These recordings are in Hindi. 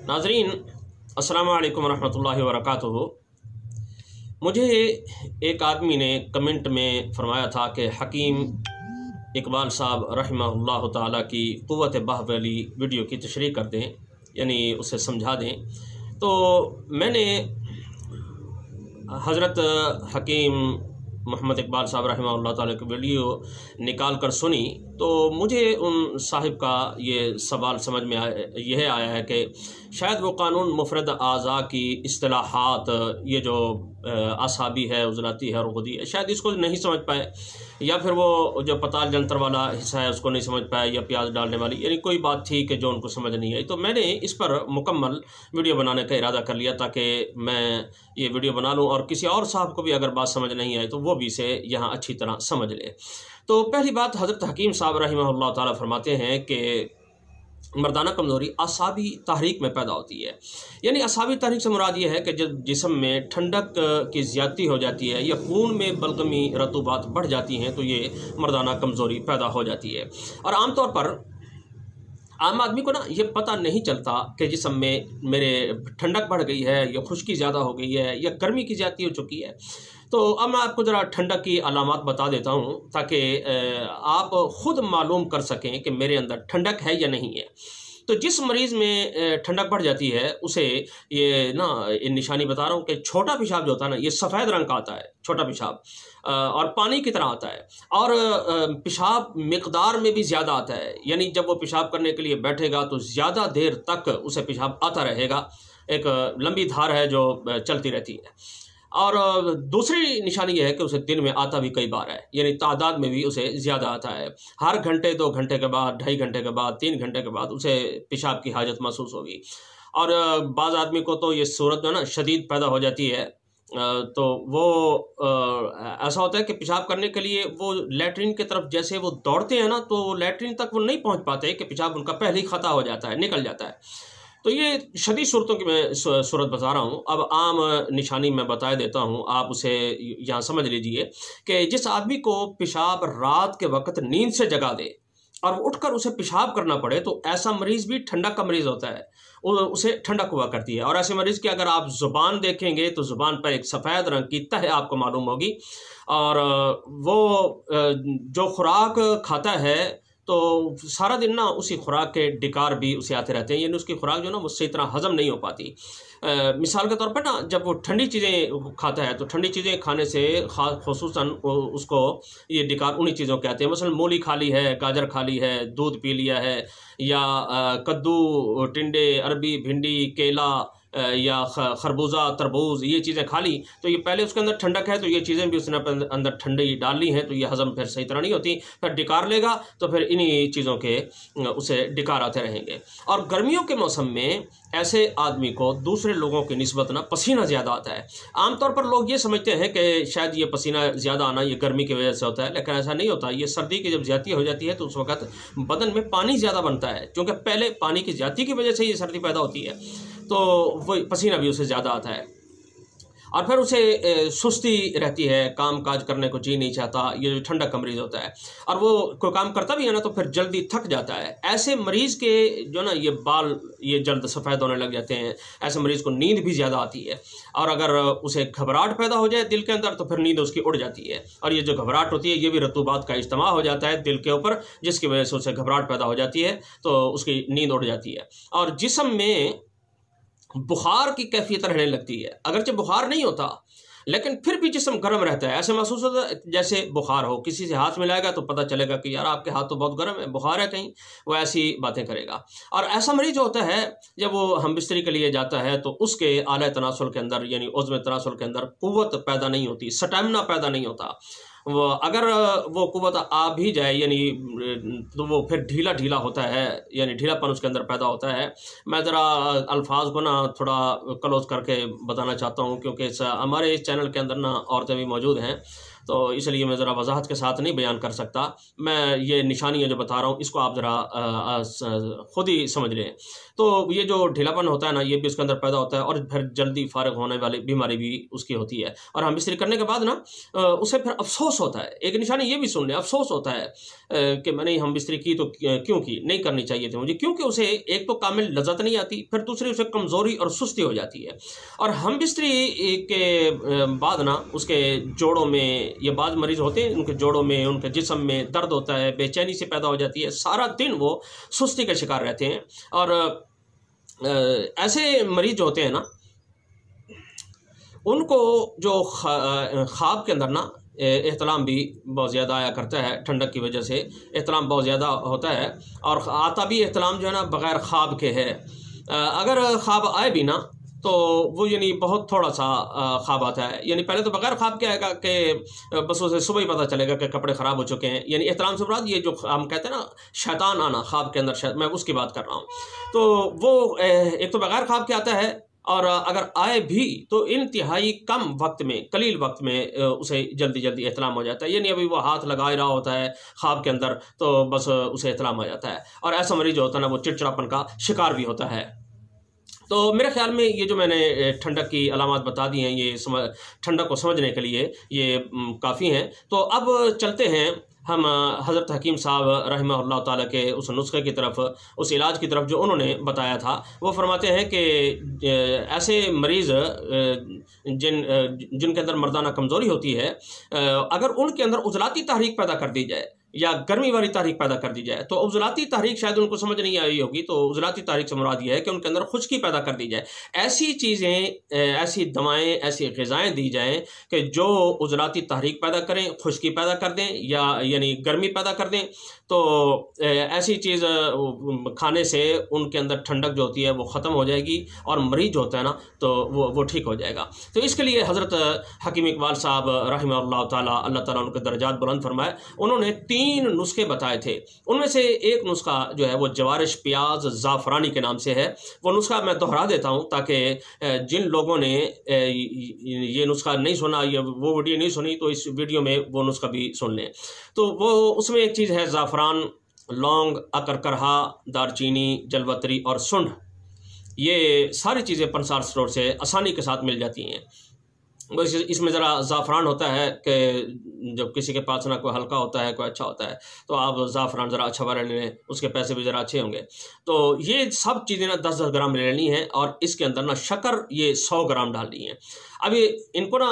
नाज़रीन, अस्सलामु अलैकुम रहमतुल्लाहि व बरकातुहू। मुझे एक आदमी ने कमेंट में फ़रमाया था कि हकीम इकबाल साहब रहमहुल्लाह ताला की क़ुव्वत बाहुबली वीडियो की तशरीह कर दें, यानी उसे समझा दें। तो मैंने हज़रत हकीम मोहम्मद इकबाल साहब रहमहुल्लाह ताला की वीडियो निकाल कर सुनी तो मुझे उन साहिब का ये सवाल समझ में यह आया है कि शायद वो कानून मुफरद आज़ा की इस्तिलाहात, ये जो आसाबी है, उज़लाती है और ग़ुदी है, शायद इसको नहीं समझ पाए, या फिर वो जो पताल जंतर वाला हिस्सा है उसको नहीं समझ पाए, या प्याज डालने वाली, यानी कोई बात थी कि जो उनको समझ नहीं आई। तो मैंने इस पर मुकम्मल वीडियो बनाने का इरादा कर लिया ताकि मैं ये वीडियो बना लूँ और किसी और साहब को भी अगर बात समझ नहीं आई तो वो भी इसे यहाँ अच्छी तरह समझ ले। तो पहली बात, हज़रत हकीम साहब रहमहुल्लाह ताला फरमाते हैं कि मर्दाना कमज़ोरी असाबी तहरीक में पैदा होती है। यानी असाबी तहरीक से मुराद ये है कि जब जिस्म में ठंडक की ज़्यादती हो जाती है या खून में बलगमी रतूबात बढ़ जाती हैं तो ये मर्दाना कमज़ोरी पैदा हो जाती है। और आमतौर पर आम आदमी को ना ये पता नहीं चलता कि जिस्म में मेरे ठंडक बढ़ गई है या खुश्की ज़्यादा हो गई है या गर्मी की ज़्यादती हो चुकी है। तो अब मैं आपको ज़रा ठंडक की अलामात बता देता हूँ ताकि आप ख़ुद मालूम कर सकें कि मेरे अंदर ठंडक है या नहीं है। तो जिस मरीज़ में ठंडक बढ़ जाती है उसे ये ना निशानी बता रहा हूँ कि छोटा पेशाब जो होता है ना, ये सफ़ेद रंग का आता है, छोटा पेशाब, और पानी की तरह आता है, और पेशाब मिक़दार में भी ज़्यादा आता है। यानी जब वो पेशाब करने के लिए बैठेगा तो ज़्यादा देर तक उसे पेशाब आता रहेगा, एक लंबी धार है जो चलती रहती है। और दूसरी निशानी यह है कि उसे दिन में आता भी कई बार है, यानी तादाद में भी उसे ज़्यादा आता है। हर घंटे, 2 घंटे के बाद, 2.5 घंटे के बाद, 3 घंटे के बाद उसे पेशाब की हाजत महसूस होगी। और बाज़ आदमी को तो ये सूरत जो है ना शदीद पैदा हो जाती है, तो वो ऐसा होता है कि पेशाब करने के लिए वो लैट्रिन की तरफ जैसे वो दौड़ते हैं ना, तो लैट्रिन तक वो नहीं पहुँच पाते कि पेशाब उनका पहले ही ख़ता हो जाता है, निकल जाता है। तो ये शदीद सूरतों की मैं सूरत बता रहा हूँ। अब आम निशानी मैं बता देता हूँ, आप उसे यहाँ समझ लीजिए कि जिस आदमी को पेशाब रात के वक्त नींद से जगा दे और उठकर उसे पेशाब करना पड़े तो ऐसा मरीज़ भी ठंडक का मरीज़ होता है, उसे ठंडक हुआ करती है। और ऐसे मरीज़ की अगर आप ज़ुबान देखेंगे तो ज़ुबान पर एक सफ़ेद रंग की तह आपको मालूम होगी, और वो जो खुराक खाता है तो सारा दिन ना उसी खुराक के डिकार भी उसे आते रहते हैं, यानी उसकी खुराक जो ना वो सही तरह हज़म नहीं हो पाती। मिसाल के तौर पर ना जब वो ठंडी चीज़ें खाता है तो ठंडी चीज़ें खाने से ख़ुसूसन उसको ये डिकार उन्हीं चीज़ों के आते हैं। मसलन मूली खा ली है, गाजर खा ली है, दूध पी लिया है, या कद्दू, टिंडे, अरबी, भिंडी, केला या खरबूजा, तरबूज, ये चीज़ें खा ली तो ये पहले उसके अंदर ठंडक है, तो ये चीज़ें भी उसने अपने अंदर ठंडी डाल ली हैं, तो ये हज़म फिर सही तरह नहीं होती, फिर डिकार लेगा तो फिर इन्हीं चीज़ों के उसे डिकार आते रहेंगे। और गर्मियों के मौसम में ऐसे आदमी को दूसरे लोगों की निस्बत ना पसीना ज़्यादा आता है। आमतौर पर लोग ये समझते हैं कि शायद ये पसीना ज़्यादा आना ये गर्मी की वजह से होता है, लेकिन ऐसा नहीं होता। ये सर्दी की जब ज़्यादती हो जाती है तो उस वक़्त बदन में पानी ज़्यादा बनता है, क्योंकि पहले पानी की ज़्यादती की वजह से ये सर्दी पैदा होती है, तो वो पसीना भी उसे ज़्यादा आता है। और फिर उसे सुस्ती रहती है, काम काज करने को जी नहीं चाहता, ये जो ठंडक का मरीज़ होता है, और वो कोई काम करता भी है ना तो फिर जल्दी थक जाता है। ऐसे मरीज़ के जो ना ये बाल ये जल्द सफ़ेद होने लग जाते हैं, ऐसे मरीज़ को नींद भी ज़्यादा आती है, और अगर उसे घबराहट पैदा हो जाए दिल के अंदर तो फिर नींद उसकी उड़ जाती है। और ये जो घबराहट होती है ये भी रतूबात का इज्तिमा हो जाता है दिल के ऊपर, जिसकी वजह से उसे घबराहट पैदा हो जाती है, तो उसकी नींद उड़ जाती है। और जिस्म में बुखार की कैफियत रहने लगती है, अगरचे बुखार नहीं होता लेकिन फिर भी जिस्म गर्म रहता है। ऐसे महसूस होता है जैसे बुखार हो, किसी से हाथ मिलाएगा तो पता चलेगा कि यार आपके हाथ तो बहुत गर्म है, बुखार है कहीं, वो ऐसी बातें करेगा। और ऐसा मरीज होता है जब वो हम बिस्तरी के लिए जाता है तो उसके आला तनासुल के अंदर यानी उज़्म तनासुल के अंदर क़ुव्वत पैदा नहीं होती, स्टैमिना पैदा नहीं होता। वो अगर वो क़ुव्वत आ भी जाए यानी तो वो फिर ढीला ढीला होता है, यानी ढीलापन उसके अंदर पैदा होता है। मैं ज़रा अल्फाज को ना थोड़ा क्लोज करके बताना चाहता हूँ, क्योंकि हमारे इस चैनल के अंदर ना औरतें भी मौजूद हैं, तो इसलिए मैं ज़रा वजाहत के साथ नहीं बयान कर सकता। मैं ये निशानियाँ जो बता रहा हूँ इसको आप ज़रा ख़ुद ही समझ लें। तो ये जो ढीलापन होता है ना, ये भी उसके अंदर पैदा होता है और फिर जल्दी फारिग होने वाली बीमारी भी उसकी होती है। और हम बिस्तरी करने के बाद ना उसे फिर अफसोस होता है। एक निशानी ये भी सुन लें, अफसोस होता है कि मैंने हम बिस्तरी की तो क्यों की, नहीं करनी चाहिए थी मुझे, क्योंकि उसे एक तो कामिल लज़्ज़त नहीं आती, फिर दूसरी उसे कमज़ोरी और सुस्ती हो जाती है। और हम बिस्तरी के बाद ना उसके जोड़ों में, ये बाज़ मरीज़ होते हैं उनके जोड़ों में, उनके जिस्म में दर्द होता है, बेचैनी से पैदा हो जाती है, सारा दिन वो सुस्ती के शिकार रहते हैं। और ऐसे मरीज होते हैं ना, उनको जो ख्वाब के अंदर ना एहतलाम भी बहुत ज़्यादा आया करता है, ठंडक की वजह से एहतलाम बहुत ज़्यादा होता है। और आता भी एहतलाम जो है ना बग़ैर ख्वाब के है। अगर ख्वाब आए भी ना तो वो यानी बहुत थोड़ा सा ख्वाब आता है। यानी पहले तो बग़ैर ख्वाब क्या आएगा कि बस उसे सुबह ही पता चलेगा कि कपड़े ख़राब हो चुके हैं। यानी एहतलाम से मुराद ये जो हम कहते हैं ना शैतान आना ख्वाब के अंदर, मैं उसकी बात कर रहा हूँ। तो वो एक तो बग़ैर ख्वाब के आता है, और अगर आए भी तो इंतहाई कम वक्त में, कलील वक्त में उसे जल्दी जल्दी एहतलाम हो जाता है। यानी अभी वो हाथ लगा ही रहा होता है ख्वाब के अंदर तो बस उसे एहतलाम हो जाता है। और ऐसा मरीज जो होता है ना वो चिड़चिड़ापन का शिकार भी होता है। तो मेरे ख्याल में ये जो मैंने ठंडक की अलामात बता दी हैं, ये ठंडक को समझने के लिए ये काफ़ी हैं। तो अब चलते हैं हम हज़रत हकीम साहब रहमहुल्लाह ताला के उस नुस्खे की तरफ, उस इलाज की तरफ जो उन्होंने बताया था। वो फरमाते हैं कि ऐसे मरीज़ जिनके अंदर मर्दाना कमज़ोरी होती है, अगर उनके अंदर उजलाती तहरीक पैदा कर दी जाए या गर्मी वाली तहरीक पैदा कर दी जाए, तो उजलाती तहरीक शायद उनको समझ नहीं आई होगी। तो उजलाती तहरीक से मुराद ये है कि उनके अंदर खुश्की पैदा कर दी जाए। ऐसी चीज़ें, ऐसी दवाएं, ऐसी ग़िज़ाएँ दी जाएं कि जो उजलाती तहरीक पैदा करें, खुश्की पैदा कर दें या यानी गर्मी पैदा कर दें। तो ऐसी चीज़ खाने से उनके अंदर ठंडक जो होती है वो ख़त्म हो जाएगी और मरीज होता है ना तो वो ठीक हो जाएगा। तो इसके लिए हज़रत हकीम इकबाल साहब रहमहुल्लाह ताला, अल्लाह ताला उनके दर्जात बुलंद फरमाए, उन्होंने 3 नुस्खे बताए थे। उनमें से एक नुस्खा जो है वो जवारिश प्याज ज़ाफ़रानी के नाम से है। वो नुस्खा मैं दोहरा देता हूँ ताकि जिन लोगों ने ये नुस्खा नहीं सुना या वो वीडियो नहीं सुनी तो इस वीडियो में वो नुस्खा भी सुन लें। तो वो उसमें एक चीज़ है ज़ाफ़रान, लौंग, अकरकरहा, दारचीनी, जलवतरी और सुंढ। ये सारी चीज़ें पंसार स्टोर से आसानी के साथ मिल जाती हैं। बस इसमें ज़रा ज़ाफ़रान होता है कि जब किसी के पास ना कोई हल्का होता है कोई अच्छा होता है तो आप ज़ाफ़रान ज़रा अच्छा वाला ले लें, उसके पैसे भी ज़रा अच्छे होंगे। तो ये सब चीज़ें ना 10-10 ग्राम ले लेनी है और इसके अंदर ना शक्कर ये 100 ग्राम डालनी है। अब ये इनको ना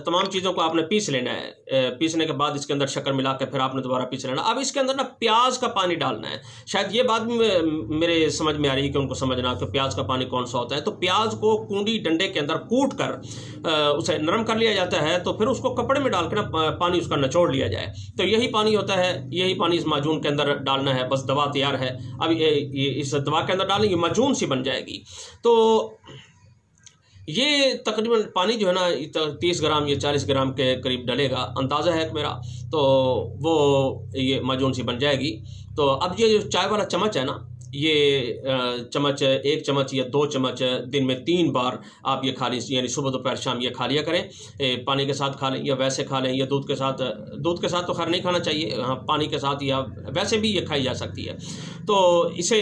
तमाम चीज़ों को आपने पीस लेना है। पीसने के बाद इसके अंदर शक्कर मिला के फिर आपने दोबारा पीस लेना। अब इसके अंदर ना प्याज का पानी डालना है। शायद ये बात भी मेरे समझ में आ रही है कि उनको समझना कि प्याज का पानी कौन सा होता है। तो प्याज को कूंडी डंडे के अंदर कूट कर उसे नरम कर लिया जाता है। तो फिर उसको कपड़े में डाल के ना पानी उसका निचोड़ लिया जाए। तो यही पानी होता है, यही पानी इस माजून के अंदर डालना है। बस दवा तैयार है। अब इस दवा के अंदर डालेंगे माजून सी बन जाएगी। तो ये तकरीबन पानी जो है ना 30 ग्राम या 40 ग्राम के करीब डलेगा, अंदाज़ा है मेरा। तो वो ये माजून सी बन जाएगी। तो अब ये जो चाय वाला चम्मच है ना, ये चम्मच 1 चम्मच या 2 चम्मच दिन में 3 बार आप ये खा लें। यानी सुबह दोपहर शाम ये खा लिया करें। पानी के साथ खा लें या वैसे खा लें या दूध के साथ। दूध के साथ तो खैर नहीं खाना चाहिए, हाँ पानी के साथ या वैसे भी ये खाई जा सकती है। तो इसे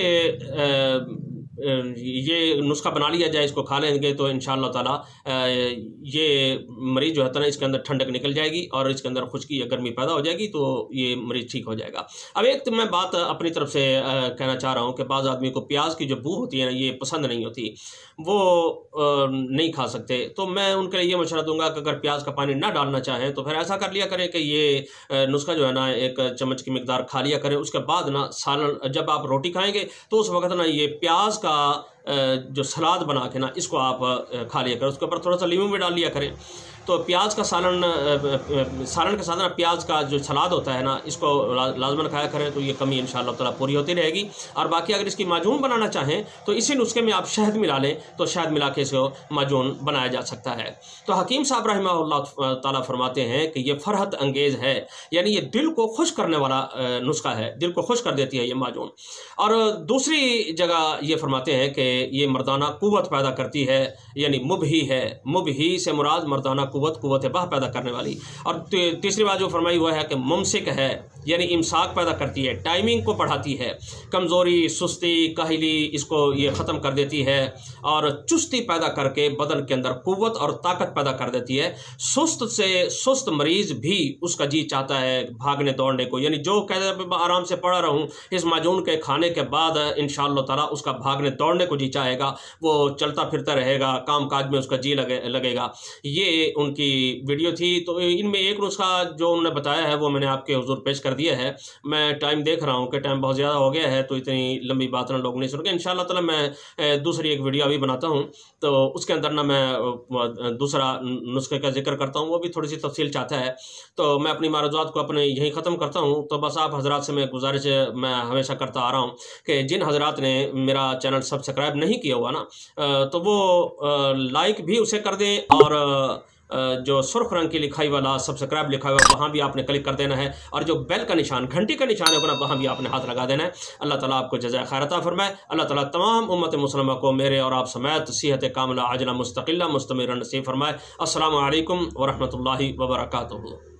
ये नुस्खा बना लिया जाए, इसको खा लेंगे तो इंशाअल्लाह ताला ये मरीज़ जो है ना इसके अंदर ठंडक निकल जाएगी और इसके अंदर खुश्की या गर्मी पैदा हो जाएगी। तो ये मरीज़ ठीक हो जाएगा। अब एक तो मैं बात अपनी तरफ से कहना चाह रहा हूँ कि बाज़ आदमी को प्याज की जो बू होती है ना ये पसंद नहीं होती, वो नहीं खा सकते। तो मैं उनके लिए ये मशवरा दूंगा कि अगर प्याज का पानी ना डालना चाहें तो फिर ऐसा कर लिया करें कि ये नुस्खा जो है ना 1 चम्मच की मिकदार खा लिया करें। उसके बाद ना सालन जब आप रोटी खाएंगे तो उस वक्त ना ये प्याज का जो सलाद बना के ना इसको आप खा लिया करें। उसके ऊपर थोड़ा सा लीमू भी डाल लिया करें। तो प्याज का सालन के साथ ना प्याज का जो सलाद होता है ना इसको लाजमन खाया करें। तो ये कमी इंशाअल्लाह ताला पूरी होती रहेगी। और बाकी अगर इसकी माजून बनाना चाहें तो इसी नुस्खे में आप शहद मिला लें, तो शहद मिला के इसको माजून बनाया जा सकता है। तो हकीम साहब रहमहुल्लाह ताला फरमाते हैं कि ये फरहत अंगेज़ है, यानी ये दिल को खुश करने वाला नुस्खा है, दिल को खुश कर देती है ये माजून। और दूसरी जगह ये फरमाते हैं कि ये मर्दाना क़ुव्वत पैदा करती है, यानी मुबही है। मुबही से मुराद मर्दाना क़ुव्वत बाह पैदा करने वाली। और तीसरी बात जो फरमाई हुआ है कि मुमसिक है, यानी इमसाक पैदा करती है, टाइमिंग को बढ़ाती है, कमज़ोरी, सुस्ती, काहली इसको ये ख़त्म कर देती है और चुस्ती पैदा करके बदन के अंदर क़ुव्वत और ताकत पैदा कर देती है। सुस्त से सुस्त मरीज़ भी उसका जी चाहता है भागने दौड़ने को, यानी जो कहते हैं आराम से पड़ा रहूँ, इस माजून के खाने के बाद इंशाअल्लाह ताला उसका भागने दौड़ने को जी चाहेगा, वो चलता फिरता रहेगा, काम काज में उसका जी लगेगा। ये उनकी वीडियो थी। तो इनमें एक नुस्खा जो उन्होंने बताया है वो मैंने आपके हुजूर पेश कर दिया है। मैं टाइम देख रहा हूँ कि टाइम बहुत ज़्यादा हो गया है, तो इतनी लंबी बात ना लोग नहीं सुन के। इंशाअल्लाह ताला मैं दूसरी एक वीडियो अभी बनाता हूँ, तो उसके अंदर ना मैं दूसरा नुस्खे का जिक्र करता हूँ, वो भी थोड़ी सी तफसील चाहता है। तो मैं अपनी मारूज़ात को अपने यहीं ख़त्म करता हूँ। तो बस आप हज़रात से मैं गुजारिश मैं हमेशा करता आ रहा हूँ कि जिन हज़रात ने मेरा चैनल सब्सक्राइब नहीं किया हुआ ना, तो वो लाइक भी उसे कर दें, और जो सुर्ख रंग की लिखाई वाला सब्सक्राइब लिखा हुआ है वहाँ भी आपने क्लिक कर देना है, और जो बेल का निशान, घंटी का निशान है वहाँ भी आपने हाथ लगा देना है। अल्लाह ताला आपको जज़ाए खैर अता फरमाए। अल्लाह ताला तमाम उम्मत मुस्लिमा को मेरे और आप समेत सेहत कामिला आजिला मुस्तकिल्ला मुस्तमिर नसीब फरमाए। अस्सलामु अलैकुम व रहमतुल्लाहि व बरकातुहू।